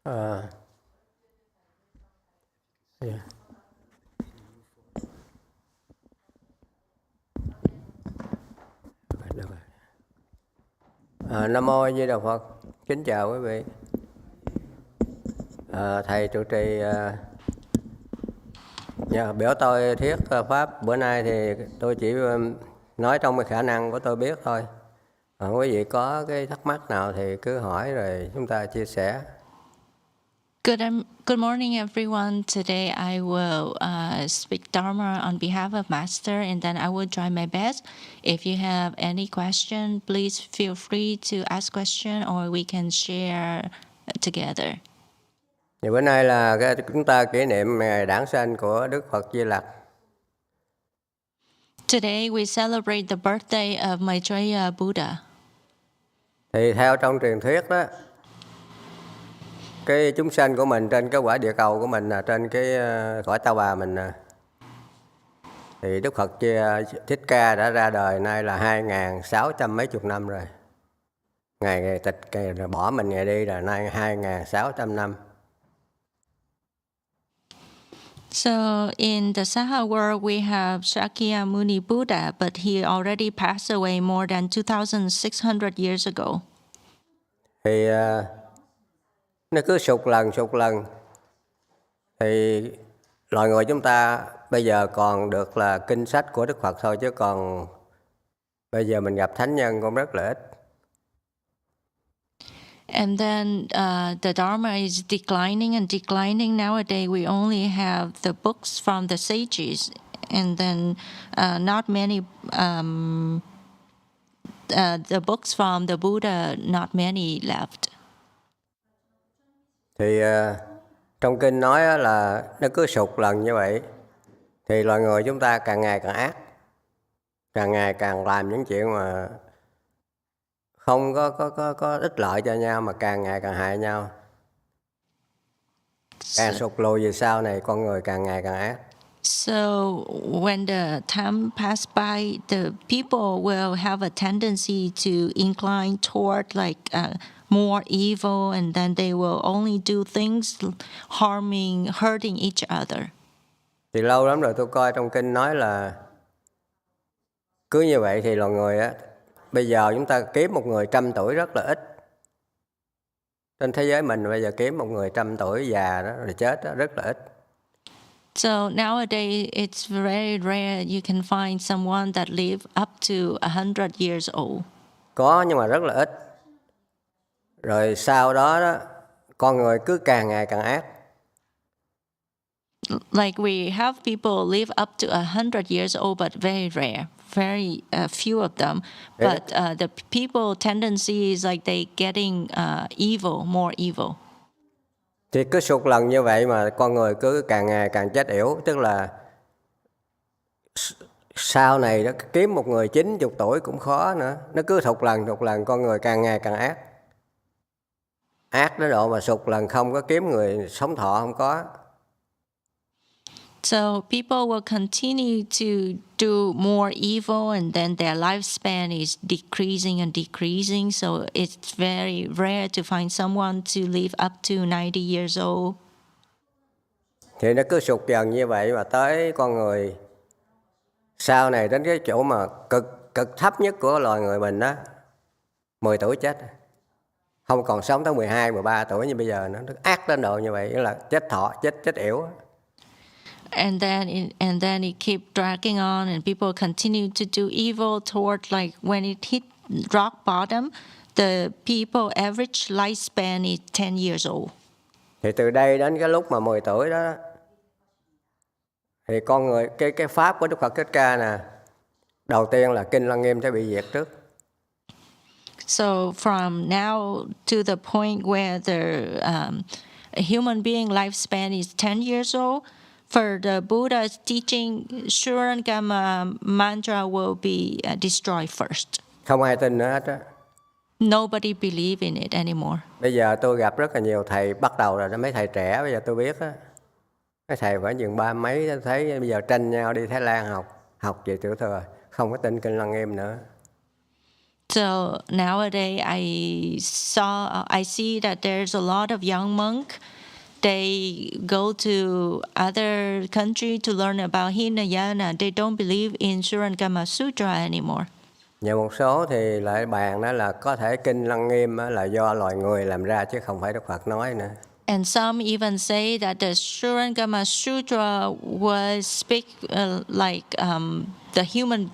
Yeah. Được rồi. Nam mô A Di Đà Phật. Kính chào quý vị. Thầy trụ trì biểu tôi thuyết pháp bữa nay thì tôi chỉ nói trong cái khả năng của tôi biết thôi. Quý vị có cái thắc mắc nào thì cứ hỏi rồi chúng ta chia sẻ. Good morning, everyone. Today I will speak Dharma on behalf of Master, and then I will try my best. If you have any question, please feel free to ask question, or we can share together. Thì bữa nay là chúng ta kỷ niệm ngày đản sanh của Đức Phật Di Lặc. Today we celebrate the birthday of Maitreya Buddha. Thì theo trong truyền thuyết đó, cái chúng sanh của mình trên cái quả địa cầu của mình, trên cái cõi Ta Bà mình, thì Đức Phật Thích Ca đã ra đời nay là 2.600 mấy chục năm rồi. Ngày tịch ngày bỏ mình ngày đi là nay 2.600 năm. So in the Saha world we have Shakyamuni Buddha, but he already passed away more than 2,600 years ago. Thì nó cứ sụt lần. Thì loài người chúng ta bây giờ còn được là kinh sách của Đức Phật thôi, chứ còn bây giờ mình gặp thánh nhân cũng rất là ít. And then the Dharma is declining. Nowadays we only have the books from the sages, and then not many the books from the Buddha, not many left. Thì trong kinh nói là nó cứ sụt lần như vậy, thì loài người chúng ta càng ngày càng ác, càng ngày càng làm những chuyện mà không có ích lợi cho nhau, mà càng ngày càng hại nhau. Càng sụt lùi về sau này, con người càng ngày càng ác. So when the time pass by, the people will have a tendency to incline toward like more evil, and then they will only do things hurting each other. Thì lâu lắm rồi tôi coi trong kinh nói là cứ như vậy thì loài người á, bây giờ chúng ta kiếm một người 100 tuổi rất là ít. Trên thế giới mình bây giờ kiếm một người 100 tuổi già đó rồi chết đó rất là ít. So nowadays it's very rare you can find someone that live up to 100 years old. Có nhưng mà rất là ít. Rồi sau đó đó, con người cứ càng ngày càng ác. Like we have people live up to 100 years old, but very rare, very few of them. But the people tendency is like they getting evil, more evil. Thì cứ sụt lần như vậy mà con người cứ càng ngày càng chết yểu, tức là sau này đó kiếm một người 90 tuổi cũng khó nữa. Nó cứ sụt lần, con người càng ngày càng ác. Ác đến độ mà sụt lần không có kiếm người sống thọ không có. So people will continue to do more evil, and then their lifespan is decreasing. So it's very rare to find someone to live up to 90 years old. Thì nó cứ sụt dần như vậy mà tới con người sau này đến cái chỗ mà cực thấp nhất của loài người mình đó, 10 tuổi chết. Không còn sống tới 12, 13 tuổi như bây giờ nữa. Nó ác đến độ như vậy là chết thọ, chết yểu. And then it keep dragging on, and people continue to do evil toward like when it hit rock bottom, the people average lifespan is 10 years old. Thì từ đây đến cái lúc mà 10 tuổi đó, thì con người cái pháp của Đức Phật Thích Ca nè, đầu tiên là kinh Lăng Nghiêm sẽ bị diệt trước. So from now to the point where the human being lifespan is 10 years old, for the Buddha's teaching, Shurangama mantra will be destroyed first. Không ai tin nữa hết á. Nobody believe in it anymore. Bây giờ tôi gặp rất là nhiều thầy bắt đầu rồi, mấy thầy trẻ bây giờ tôi biết á, mấy thầy phải chừng 30 mấy, thấy bây giờ tranh nhau đi Thái Lan học về tiểu thừa, không có tin kinh Lăng Nghiêm nữa. So nowadays I see that there's a lot of young monks. They go to other country to learn about Hinayana. They don't believe in Surangama Sutra anymore. Và một số thì lại bàn đó là có thể kinh Lăng Nghiêm là do loài người làm ra chứ không phải Đức Phật nói nữa. And some even say that the Surangama Sutra was speak like the human.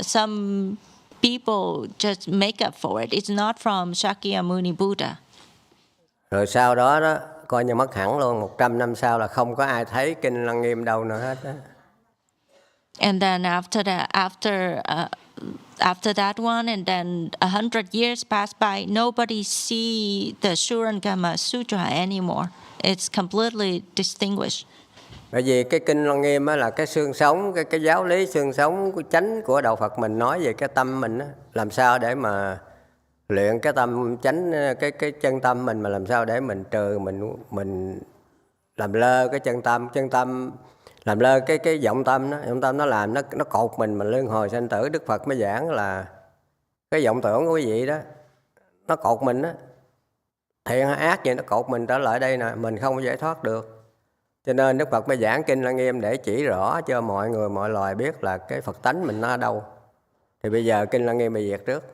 Some people just make up for it. It's not from Shakyamuni Buddha. Rồi sau đó đó coi như mất hẳn luôn, 100 năm sau là không có ai thấy kinh Lăng Nghiêm đâu nữa hết đó. And then after that one, and then 100 years pass by, nobody see the Surangama Sutra anymore. It's completely distinguished. Bởi vì cái kinh Lăng Nghiêm á là cái xương sống, cái giáo lý xương sống của chánh của đạo Phật mình nói về cái tâm mình á, làm sao để mà luyện cái tâm chánh, cái chân tâm mình, mà làm sao để mình trừ mình làm lơ cái chân tâm làm lơ cái vọng tâm nó làm nó cột mình luân hồi sanh tử. Đức Phật mới giảng là cái vọng tưởng của quý vị đó nó cột mình đó, thiện hay ác vậy nó cột mình trở lại đây nè, mình không có giải thoát được. Cho nên Đức Phật mới giảng kinh Lăng Nghiêm để chỉ rõ cho mọi người mọi loài biết là cái Phật tánh mình nó ở đâu. Thì bây giờ kinh Lăng Nghiêm bị diệt trước.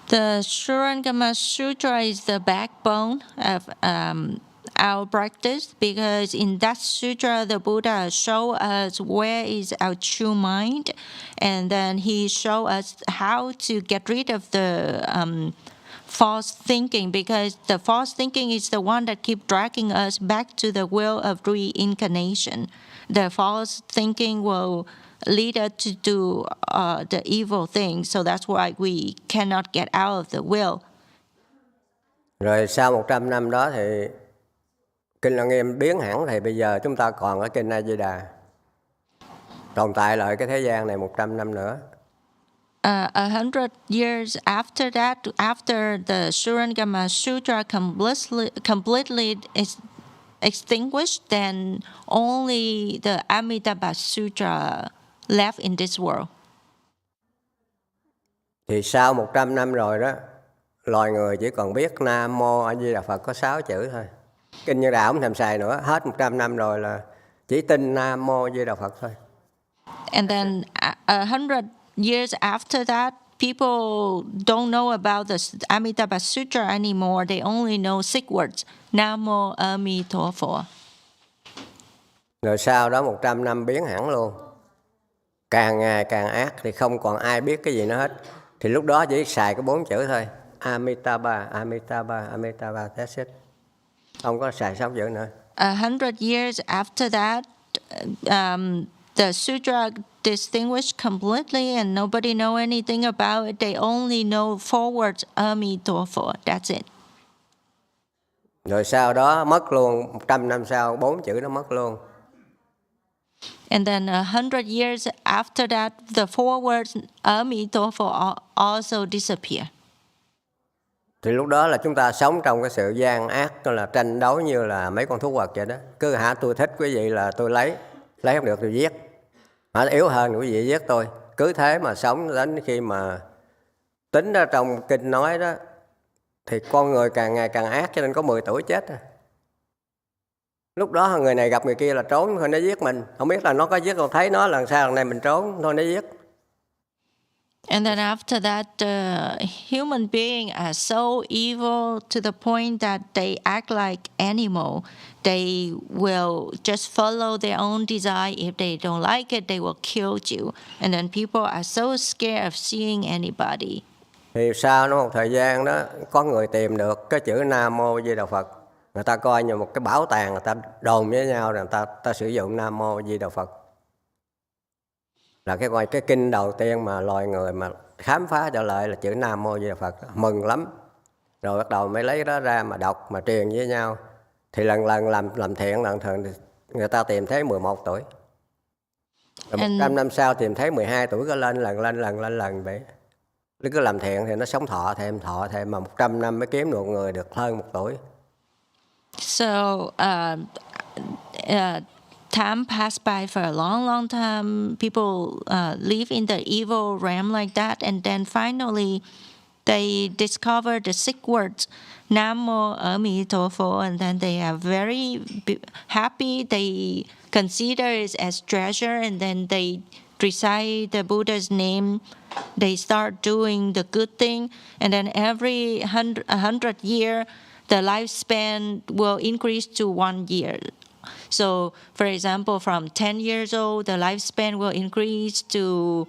The Surangama Sutra is the backbone of our practice, because in that sutra the Buddha showed us where is our true mind, and then he showed us how to get rid of the false thinking, because the false thinking is the one that keeps dragging us back to the will of reincarnation. The false thinking will lead us to do the evil thing, so that's why we cannot get out of the will. Rồi sau 100 năm đó thì kinh Lăng Nghiêm biến hẳn, thì bây giờ chúng ta còn ở kinh A Di Đà tồn tại lại cái thế gian này 100 năm nữa. 100 years after that, after the Surangama Sutra completely extinguished, then only the Amitabha Sutra left in this world. Thì sau 100 năm rồi đó, loài người chỉ còn biết Nam Mô A Di Đà Phật có 6 chữ thôi. Kinh Như Đạo không thèm xài nữa, hết 100 năm rồi là chỉ tin Nam Mô A Di Đà Phật thôi. And then 100 years after that, people don't know about the Amitabha Sutra anymore. They only know 6 words: Nam Mô Emitofuo. Rồi sau đó 100 năm biến hẳn luôn. Càng ngày càng ác thì không còn ai biết cái gì nữa hết. Thì lúc đó chỉ xài cái 4 chữ thôi: Amitabha, Amitabha, Amitabha, that's it. Không có xài 6 chữ nữa. 100 years after that, the sutra distinguished completely, and nobody know anything about it. They only know 4 words: Emitofuo. That's it. Rồi sau đó mất luôn, 100 năm sau 4 chữ nó mất luôn. And then 100 years after that, the 4 words Emitofuo also disappear. Thì lúc đó là chúng ta sống trong cái sự gian ác, là tranh đấu như là mấy con thú vật vậy đó. Cứ hả tôi thích quý vị là tôi lấy không được tôi giết. Hả yếu hơn quý vị giết tôi. Cứ thế mà sống đến khi mà tính ra trong kinh nói đó, thì con người càng ngày càng ác, cho nên có 10 tuổi chết. Lúc đó người này gặp người kia là trốn, thôi nó giết mình. Không biết là nó có giết, còn thấy nó lần sau lần này mình trốn, thôi nó giết. And then after that, human beings are so evil to the point that they act like animal. They will just follow their own desire. If they don't like it, they will kill you. And then people are so scared of seeing anybody. Thì sau đó một thời gian đó, có người tìm được cái chữ Nam Mô Di Đà Phật. Người ta coi như một cái bảo tàng, người ta đồn với nhau rằng ta sử dụng Nam Mô Di Đà Phật. Là cái kinh đầu tiên mà loài người mà khám phá trở lại là chữ Nam Mô Di Đà Phật. Mừng lắm. Rồi bắt đầu mới lấy đó ra mà đọc, mà truyền với nhau. Thì lần làm thiện, lần thường thì người ta tìm thấy 11 tuổi. Rồi 100 năm sau tìm thấy 12 tuổi, có lên lần vậy. Cứ làm thiện thì nó sống thọ thêm, mà 100 năm mới kiếm được người được hơn 1 tuổi. So time passed by for a long time. People live in the evil realm like that, and then finally they discover the sick words Nam Mô Emitofuo, and then they are very happy. They consider it as treasure, and then they recite the Buddha's name. They start doing the good thing, and then every 100 year, the lifespan will increase to 1 year. So, for example, from 10 years old, the lifespan will increase to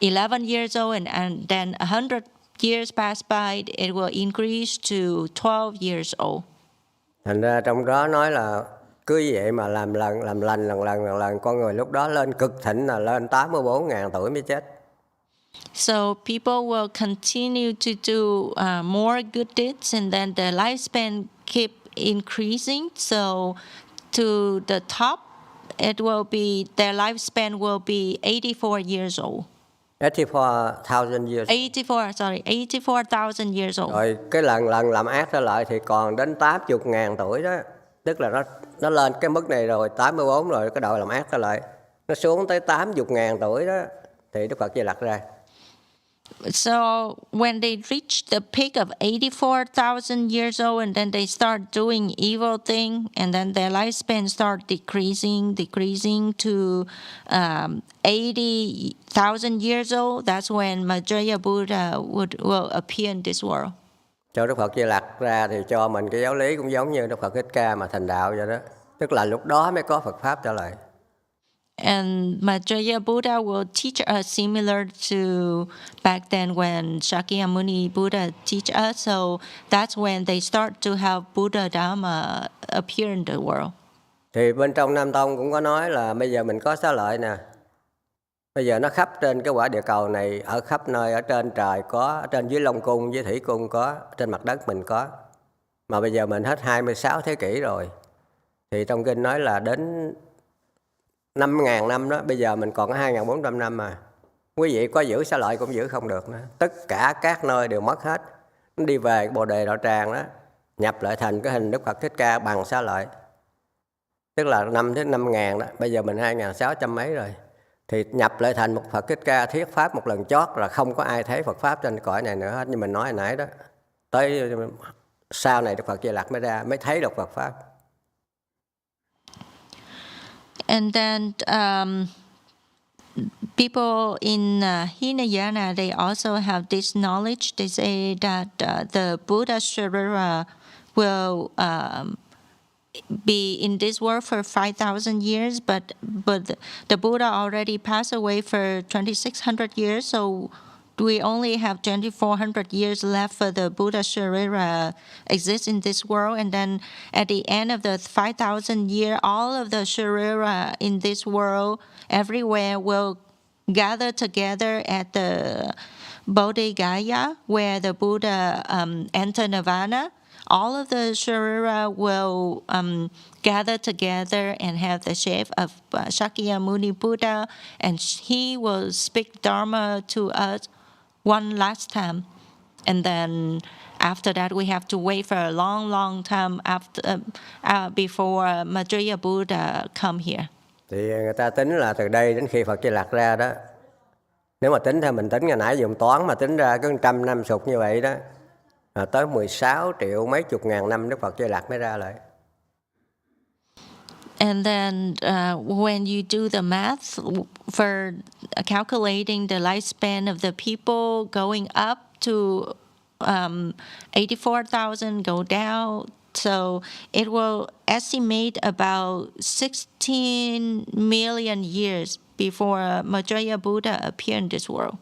11 years old, and then 100 years pass by, it will increase to 12 years old. Thành ra trong đó nói là cứ vậy mà làm lần, con người lúc đó lên cực thịnh là lên 84.000 tuổi mới chết. So people will continue to do more good deeds, and then the lifespan keep increasing. So to the top, it will be their lifespan will be 84 years old. 84,000 years. 84,000 years old. Rồi cái lần làm ác trở lại thì còn đến 80.000 tuổi đó. Tức là nó lên cái mức này rồi, 84 rồi, cái đội làm ác trở lại. Nó xuống tới 80.000 tuổi đó, thì Đức Phật Di Lặc ra. So when they reach the peak of 84,000 years old, and then they start doing evil thing, and then their lifespan start decreasing to 80,000 years old, that's when Maitreya Buddha will appear in this world. Cho Đức Phật Di Lặc ra thì cho mình cái giáo lý cũng giống như Đức Phật Thích Ca mà thành đạo vậy đó. Tức là lúc đó mới có Phật Pháp trở lại. And Maitreya Buddha will teach us similar to back then when Shakyamuni Buddha teach us. So that's when they start to have Buddha Dharma appear in the world. Thì bên trong Nam Tông cũng có nói là bây giờ mình có xá lợi nè. Bây giờ nó khắp trên cái quả địa cầu này, ở khắp nơi, ở trên trời có, ở trên dưới Long Cung, dưới Thủy Cung có, trên mặt đất mình có. Mà bây giờ mình hết 26 thế kỷ rồi. Thì trong kinh nói là đến 5.000 năm đó, bây giờ mình còn có 2.400 năm mà. Quý vị có giữ xá lợi cũng giữ không được nữa. Tất cả các nơi đều mất hết. Nó đi về Bồ Đề Đạo Tràng đó, nhập lại thành cái hình Đức Phật Thích Ca bằng xá lợi. Tức là năm tới 5.000 đó, bây giờ mình 2.600 mấy rồi. Thì nhập lại thành một Phật Thích Ca thuyết Pháp một lần chót là không có ai thấy Phật Pháp trên cõi này nữa hết. Như mình nói hồi nãy đó. Tới sau này Đức Phật Di Lặc mới ra, mới thấy được Phật Pháp. And then people in Hinayana, they also have this knowledge. They say that the Buddha Sharira will be in this world for 5,000 years, but the Buddha already passed away for 2,600 years, so we only have 2,400 years left for the Buddha Sharira exist in this world. And then at the end of the 5,000 year, all of the Sharira in this world, everywhere, will gather together at the Bodhigaya, where the Buddha entered Nirvana. All of the Sharira will gather together and have the shape of Shakyamuni Buddha, and he will speak Dharma to us one last time. And then after that, we have to wait for a long time before Maitreya Buddha come here. Thì người ta tính là từ đây đến khi Phật Di Lặc ra đó, nếu mà tính theo mình tính ngày nãy dùng toán mà tính ra cứ 100 năm sụt như vậy đó, tới 16 triệu mấy chục ngàn năm Đức Phật Di Lặc mới ra lại. And then when you do the math for calculating the lifespan of the people going up to 84,000, go down, so it will estimate about 16 million years before Maitreya Buddha appeared in this world.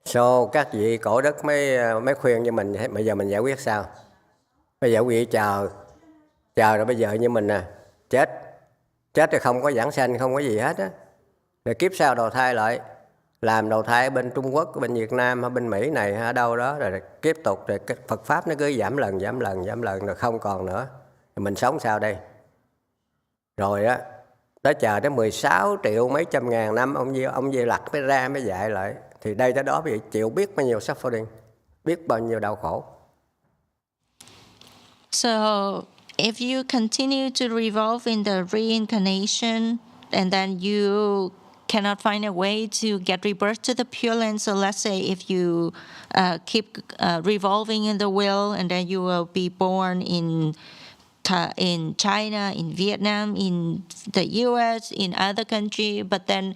So các vị cổ đức mới khuyên cho mình, bây giờ mình giải quyết sao? Bây giờ quý vị chờ rồi bây giờ như mình nè, chết thì không có giảng sanh, không có gì hết á. Rồi kiếp sau đầu thai lại, làm đầu thai ở bên Trung Quốc, bên Việt Nam hay bên Mỹ này hay ở đâu đó, rồi tiếp tục rồi cái Phật Pháp nó cứ giảm lần rồi không còn nữa. Rồi mình sống sao đây? Rồi á, tới chờ tới 16 triệu mấy trăm ngàn năm ông Di Lặc mới ra mới dạy lại. Thì đây tới đó bị chịu biết bao nhiêu suffering, biết bao nhiêu đau khổ. So if you continue to revolve in the reincarnation, and then you cannot find a way to get rebirth to the Pure Land. So let's say if you keep revolving in the wheel, and then you will be born in China, in Vietnam, in the US, in other countries. But then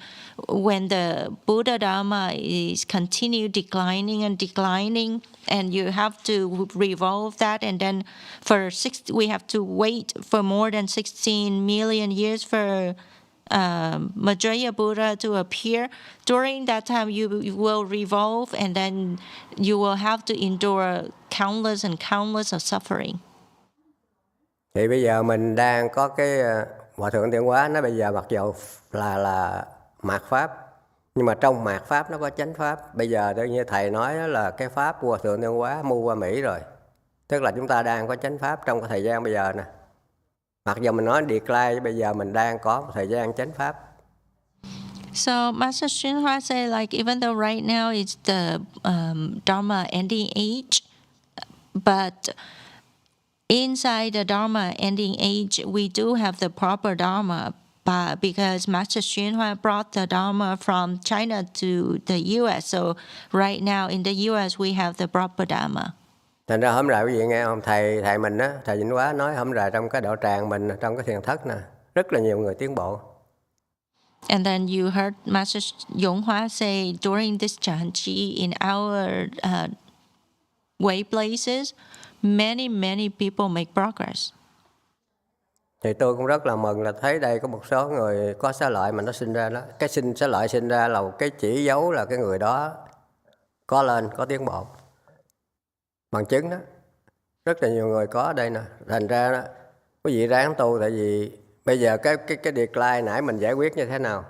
when the Buddha Dharma is continue declining and declining, and you have to revolve that, and then we have to wait for more than 16 million years for Maitreya Buddha to appear. During that time, you will revolve, and then you will have to endure countless and countless of suffering. Thì bây giờ mình đang có cái Hòa Thượng Tiến Hóa nó bây giờ mặc dù là mạt Pháp, nhưng mà trong mạt Pháp nó có chánh Pháp. Bây giờ tự như thầy nói là cái Pháp của Hòa Thượng Tiến Hóa mua qua Mỹ rồi. Tức là chúng ta đang có chánh Pháp trong cái thời gian bây giờ nè. Mặc dù mình nói decline, bây giờ mình đang có một thời gian chánh Pháp. So Master YongHua said, like, even though right now it's the Dharma Ending Age, but inside the Dharma Ending Age, we do have the Proper Dharma, but because Master YongHua brought the Dharma from China to the US, so right now in the US we have the Proper Dharma. Thành ra hôm nay quý vị nghe không, thầy mình á, thầy Vĩnh Hóa nói hôm nay trong cái đạo tràng mình, trong cái thiền thất nè, rất là nhiều người tiến bộ. And then you heard Master YongHua say during this chanchi in our way places, many people make progress. Thì tôi cũng rất là mừng là thấy đây có một số người có xá lợi mà nó sinh ra đó. Cái xá lợi sinh ra là một cái chỉ dấu là cái người đó có lên, có tiến bộ. Bằng chứng đó. Rất là nhiều người có ở đây nè. Thành ra đó, quý vị ráng tu, tại vì bây giờ cái decline nãy mình giải quyết như thế nào?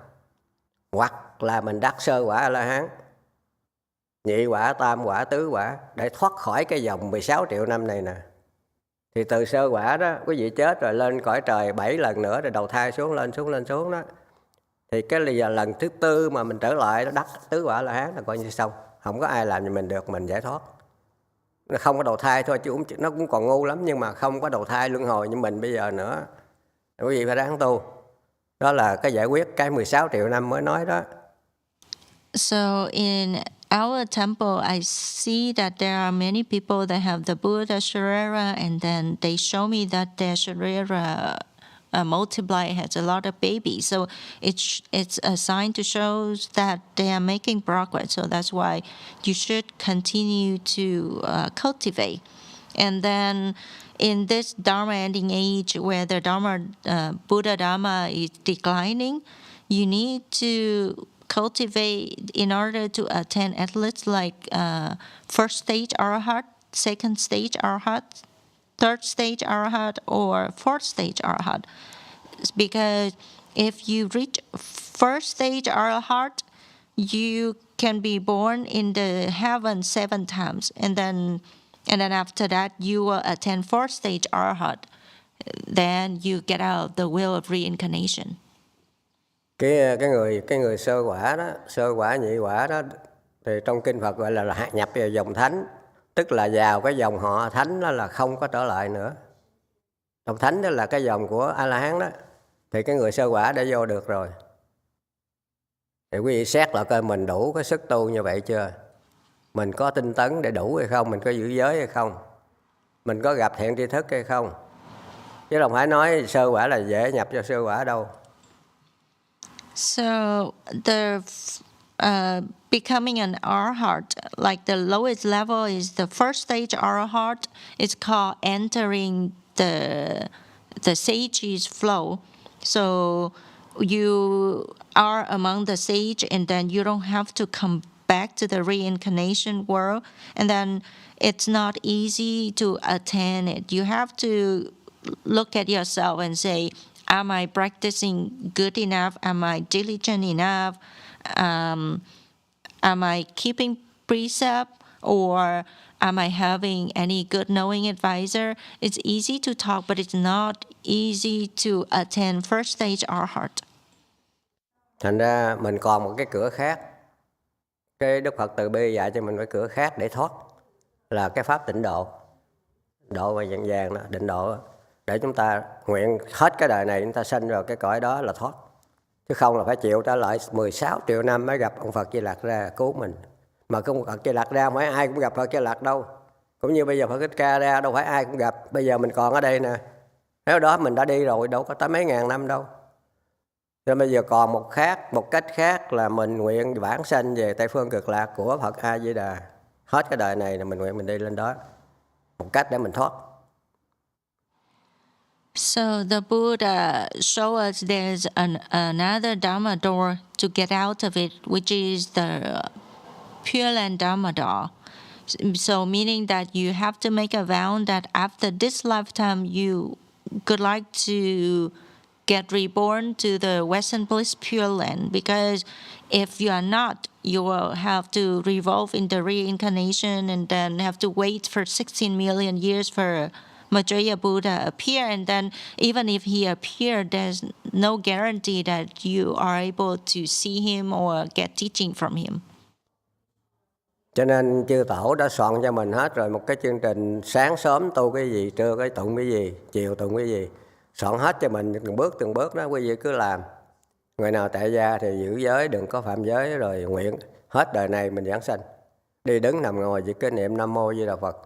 Hoặc là mình đắc sơ quả A-la-hán, nhị quả, tam quả, tứ quả, để thoát khỏi cái vòng 16 triệu năm này nè. Thì từ sơ quả đó, quý vị chết rồi lên cõi trời 7 lần nữa, rồi đầu thai xuống lên xuống đó. Thì cái lần thứ tư mà mình trở lại đó, đắc tứ quả A-la-hán là coi như xong. Không có ai làm gì mình được, mình giải thoát. Nó không có đầu thai thôi, chứ nó cũng còn ngu lắm, nhưng mà không có đầu thai luân hồi như mình bây giờ nữa. Quý vị phải ráng tu. Đó là cái giải quyết cái 16 triệu năm mới nói đó. So in our temple, I see that there are many people that have the Buddha Sharira, and then they show me that their Sharira multiply, has a lot of babies. So it's a sign to show that they are making progress. So that's why you should continue to cultivate. And then in this Dharma Ending Age, where the Buddha Dharma is declining, you need to cultivate in order to attain at least like first stage Arahat, second stage Arahat, third stage Arahat, or fourth stage Arahat. Because if you reach first stage Arahat, you can be born in the heaven 7 times, and then after that you will attain fourth stage Arahat. Then you get out of the wheel of reincarnation. Cái người sơ quả đó, sơ quả nhị quả đó, thì trong kinh Phật gọi là nhập vào dòng thánh, tức là vào cái dòng họ thánh đó là không có trở lại nữa. Dòng thánh đó là cái dòng của A-la-hán đó, thì cái người sơ quả đã vô được rồi. Thì quý vị xét lại coi mình đủ cái sức tu như vậy chưa? Mình có tinh tấn để đủ hay không? Mình có giữ giới hay không? Mình có gặp thiện tri thức hay không? Chứ không phải nói sơ quả là dễ nhập cho sơ quả đâu. So the becoming an Arhat, like the lowest level is the first stage Arhat. It's called entering the sage's flow. So you are among the sage, and then you don't have to come back to the reincarnation world. And then it's not easy to attain it. You have to look at yourself and say, am I practicing good enough? Am I diligent enough? Am I keeping precept? Or am I having any good knowing advisor? It's easy to talk, but it's not easy to attain first stage Arhat. Thành ra mình còn một cái cửa khác. Cái Đức Phật từ bi dạy cho mình cái cửa khác để thoát, là cái pháp tịnh độ. Độ mà vàng đó, định độ. để chúng ta nguyện hết cái đời này chúng ta sanh vào cái cõi đó là thoát. Chứ không là phải chịu trở lại 16 triệu năm mới gặp ông Phật Di Lặc ra cứu mình. Mà không Phật Di Lặc ra không phải ai cũng gặp Phật Di Lặc đâu. Cũng như bây giờ Phật Thích Ca ra đâu phải ai cũng gặp. Bây giờ mình còn ở đây nè. Nếu đó mình đã đi rồi đâu có tới mấy ngàn năm đâu. Nên bây giờ còn một cách khác là mình nguyện vãng sanh về Tây Phương Cực Lạc của Phật A Di Đà. Hết cái đời này là mình nguyện mình đi lên đó. Một cách để mình thoát. So the Buddha showed us there's another Dharma door to get out of it, which is the Pure Land Dharma door. So meaning that you have to make a vow that after this lifetime you could like to get reborn to the Western Bliss Pure Land, because if you are not, you will have to revolve in the reincarnation and then have to wait for 16 million years for Maitreya Buddha appear, and then even if he appeared, there's no guarantee that you are able to see him or get teaching from him. Cho nên chư tổ đã soạn cho mình hết rồi một cái chương trình sáng sớm tu cái gì, trưa cái tụng cái gì, chiều tụng cái gì. Soạn hết cho mình từng bước đó, quý vị cứ làm. Người nào tại gia thì giữ giới, đừng có phạm giới, rồi nguyện hết đời này mình vãng sanh. Đi đứng nằm ngồi chỉ cứ niệm Nam Mô Di Đà Phật.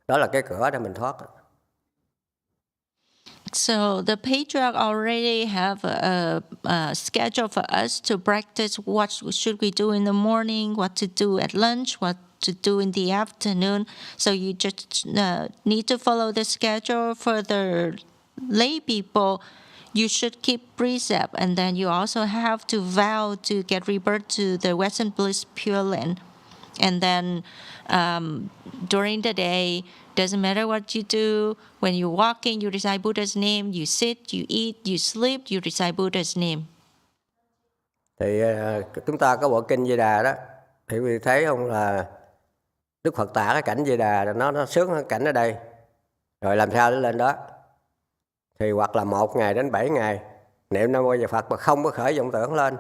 Đó là cái cửa để mình thoát. So the patriarch already have a schedule for us to practice what should we do in the morning, what to do at lunch, what to do in the afternoon. So you just need to follow the schedule. For the lay people, you should keep precept, and then you also have to vow to get rebirth to the Western Bliss Pure Land. And then during the day, doesn't matter what you do. When you're walking, you recite Buddha's name. You sit, you eat, you sleep, you recite Buddha's name. Thì chúng ta có bộ kinh Di Đà đó. Thì quý vị thấy không là Đức Phật tả cái cảnh Di Đà nó sướng hơn cảnh ở đây. Rồi làm sao để lên đó? Thì hoặc là 1 ngày đến 7 ngày niệm Nam Mô Di Đà Phật mà không có khởi vọng tưởng lên.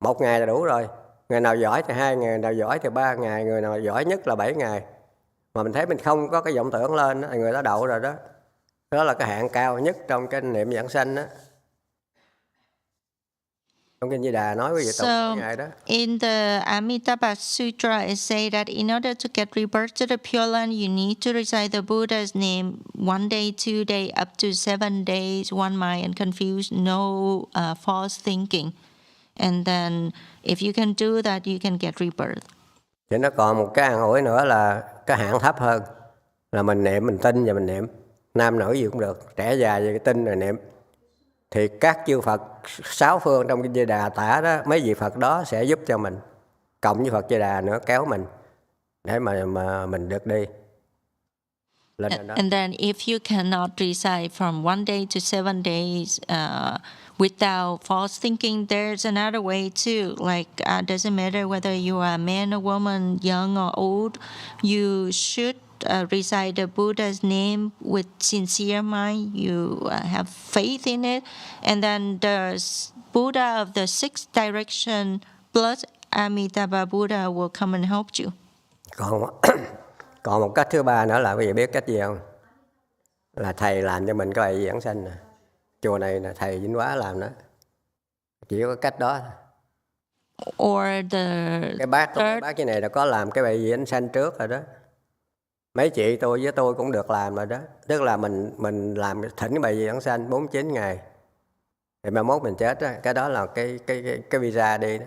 1 ngày là đủ rồi. Người nào giỏi thì 2 ngày, người nào giỏi thì 3 ngày, người nào giỏi nhất là 7 ngày. Mà mình thấy mình không có cái vọng tưởng lên đó, người đó đậu rồi đó. Đó là cái hạng cao nhất trong cái niệm vãng sanh đó. Trong kinh Di Đà nói với vị tụng ngày đó. In the Amitabha Sutra, it says that in order to get rebirth to the Pure Land, you need to recite the Buddha's name 1 day, 2 days, up to 7 days, one mind and confused, no false thinking. And then if you can do that, you can get rebirth. Thì nó còn một cái an ủi nữa là cái hạng thấp hơn. Là mình niệm, mình tin và mình niệm. Nam nữ gì cũng được, trẻ già gì tin rồi niệm. Thì các chư Phật 6 phương trong kinh Di Đà tả đó, mấy vị Phật đó sẽ giúp cho mình. Cộng với Phật Di Đà nữa kéo mình để mà mình được đi. And then if you cannot recite from 1 day to 7 days without false thinking, there's another way too. Like doesn't matter whether you are a man or woman, young or old, you should recite the Buddha's name with sincere mind. You have faith in it, and then the Buddha of the 6th direction plus Amitabha Buddha will come and help you. Còn một cách thứ ba nữa là quý vị biết cách gì không? Là thầy làm cho mình cái bài vãng sanh nè. Chùa này là thầy Vĩnh Hóa làm đó. Chỉ có cách đó. Or cái bác cái này là có làm cái bài vãng sanh trước rồi đó. Mấy chị tôi với tôi cũng được làm rồi đó. Tức là mình làm thỉnh cái bài vãng sanh 49 ngày. Thì mai mốt mình chết đó. Cái đó là cái visa đi đó.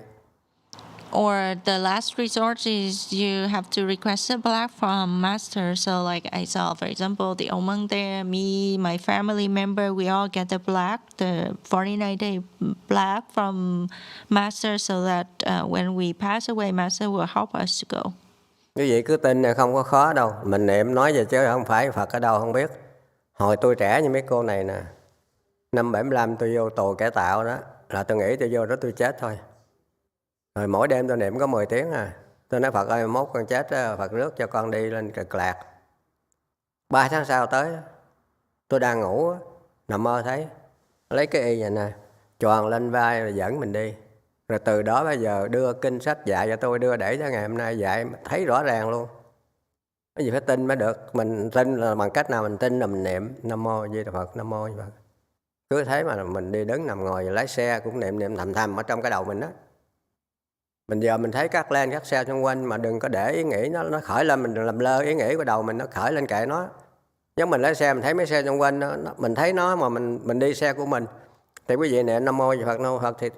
Or the last resort is you have to request a plaque from master. So like I saw, for example, the old monk there, me, my family member, we all get the plaque, the 49-day plaque from master, so that when we pass away, master will help us to go. Quý vị cứ tin là không có khó đâu. Mình niệm nói vậy chứ không phải Phật ở đâu không biết. Hồi tôi trẻ như mấy cô này nè, năm 75 tôi vô tù cải tạo đó, là tôi nghĩ tôi vô đó tôi chết thôi. Rồi mỗi đêm tôi niệm có 10 tiếng à. Tôi nói Phật ơi, mốt con chết Phật rước cho con đi lên Cực Lạc. 3 tháng sau tới, tôi đang ngủ, nằm mơ thấy, lấy cái y vậy nè, choàng lên vai rồi dẫn mình đi. Rồi từ đó bây giờ đưa kinh sách dạy cho tôi, đưa để cho ngày hôm nay dạy, thấy rõ ràng luôn. Cái gì phải tin mới được. Mình tin là bằng cách nào? Mình tin là mình niệm Nam Mô Di Đà Phật, Nam Mô Di Đà Phật. Cứ thế mà mình đi đứng nằm ngồi lái xe cũng niệm thầm thầm ở trong cái đầu mình đó. Mình giờ mình thấy các len các xe xung quanh mà đừng có để ý nghĩ nó khởi lên, mình đừng làm lơ ý nghĩ của đầu mình, nó khởi lên kệ nó. Giống mình lái xe mình thấy mấy xe xung quanh mình thấy nó mà mình đi xe của mình thì quý vị niệm Nam Mô Di Đà Phật, Nam Mô Phật thì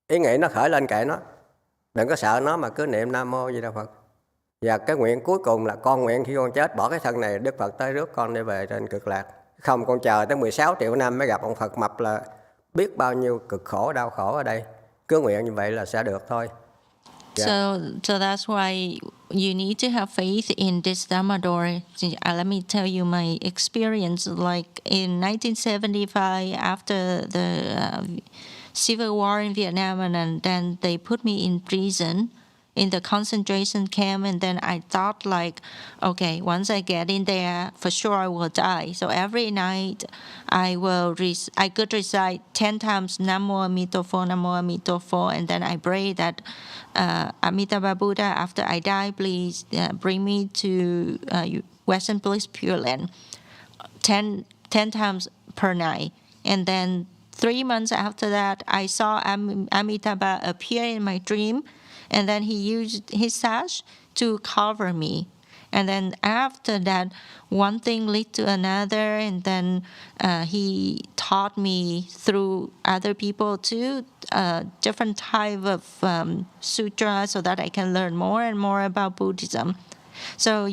ý nghĩ nó khởi lên kệ nó, đừng có sợ nó mà cứ niệm Nam Mô Di Đà Phật. Và cái nguyện cuối cùng là con nguyện khi con chết bỏ cái thân này, Đức Phật tới rước con đi về trên cực lạc. Không con chờ tới 16 triệu năm mới gặp ông Phật mập là biết bao nhiêu cực khổ đau khổ ở đây. Cứ nguyện như vậy là sẽ được thôi. So that's why you need to have faith in this Dharma door. Let me tell you my experience. Like in 1975, after the civil war in Vietnam, and then they put me in prison, in the concentration camp, and then I thought like, okay, once I get in there, for sure I will die. So every night I could recite 10 times Namo Emitofuo, Namo Emitofuo, and then I pray that Amitabha Buddha, after I die, please bring me to Western Bliss Pure Land 10 times per night. And then 3 months after that, I saw Amitabha appear in my dream, and then he used his sash to cover me. And then after that, one thing led to another, and then he taught me through other people too, different type of sutra, so that I can learn more and more about Buddhism. So,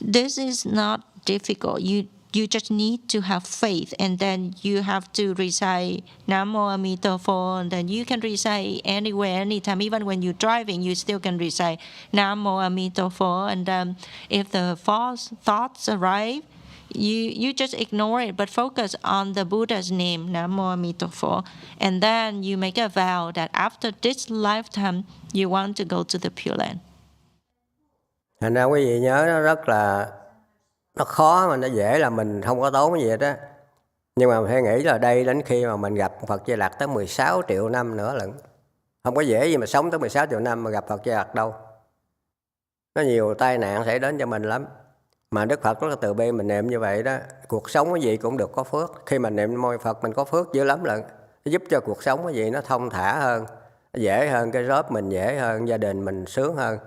this is not difficult. You just need to have faith, and then you have to recite Namo Emitofuo, and then you can recite anywhere, anytime. Even when you're driving, you still can recite Namo Emitofuo. And if the false thoughts arrive, you just ignore it, but focus on the Buddha's name, Namo Emitofuo. And then you make a vow that after this lifetime, you want to go to the Pure Land. Thành ra quý vị nhớ nó rất là nó khó mà nó dễ là mình không có tốn gì hết á. Nhưng mà phải nghĩ là đây đến khi mà mình gặp Phật Di Lặc tới 16 triệu năm nữa lận. Không có dễ gì mà sống tới 16 triệu năm mà gặp Phật Di Lặc đâu. Nó nhiều tai nạn xảy đến cho mình lắm. Mà Đức Phật rất là từ bi, mình niệm như vậy đó, cuộc sống cái gì cũng được có phước. Khi mà niệm môi Phật mình có phước dữ lắm lận. Nó giúp cho cuộc sống cái gì nó thông thả hơn, nó dễ hơn, cái job mình dễ hơn, gia đình mình sướng hơn.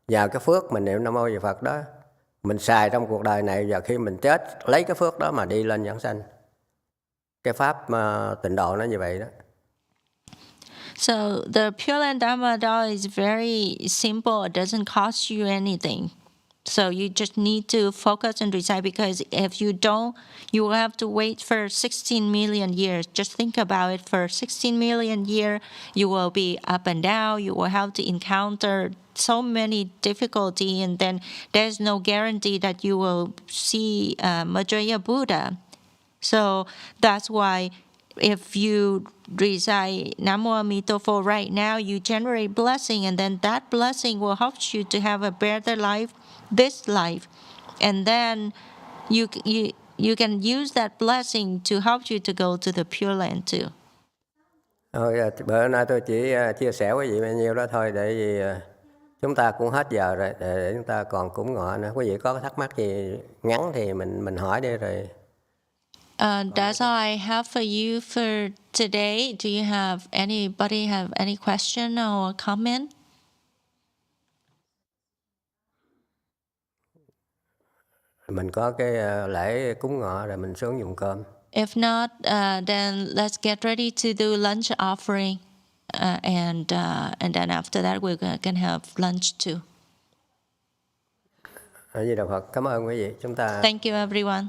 Nhờ cái phước mình niệm Nam Mô Di Phật đó, mình xài trong cuộc đời này, và khi mình chết lấy cái phước đó mà đi lên vãng sanh. Cái pháp tịnh độ nó như vậy đó. So the Pure Land Dharma Door is very simple. It doesn't cost you anything. So you just need to focus and recite, because if you don't, you will have to wait for 16 million years. Just think about it. For 16 million years, you will be up and down. You will have to encounter so many difficulty, and then there's no guarantee that you will see Maitreya Buddha. So that's why if you recite Namo Emitofuo right now, you generate blessing, and then that blessing will help you to have a better life, this life. And then you can use that blessing to help you to go to the Pure Land too. Bữa nay tôi chỉ chia sẻ với quý vị bao nhiêu đó thôi, để vì chúng ta cũng hết giờ rồi, để chúng ta còn cúng ngọ nữa. Quý vị có thắc mắc gì ngắn thì mình hỏi đi rồi. That's all I have for you for today. Do you have anybody have any question or comment? Mình có cái lễ cúng ngọ rồi mình xuống dùng cơm. If not, then let's get ready to do lunch offering, and then after that we can have lunch too. Di Đà Phật, cảm ơn quý vị. Chúng ta. Thank you, everyone.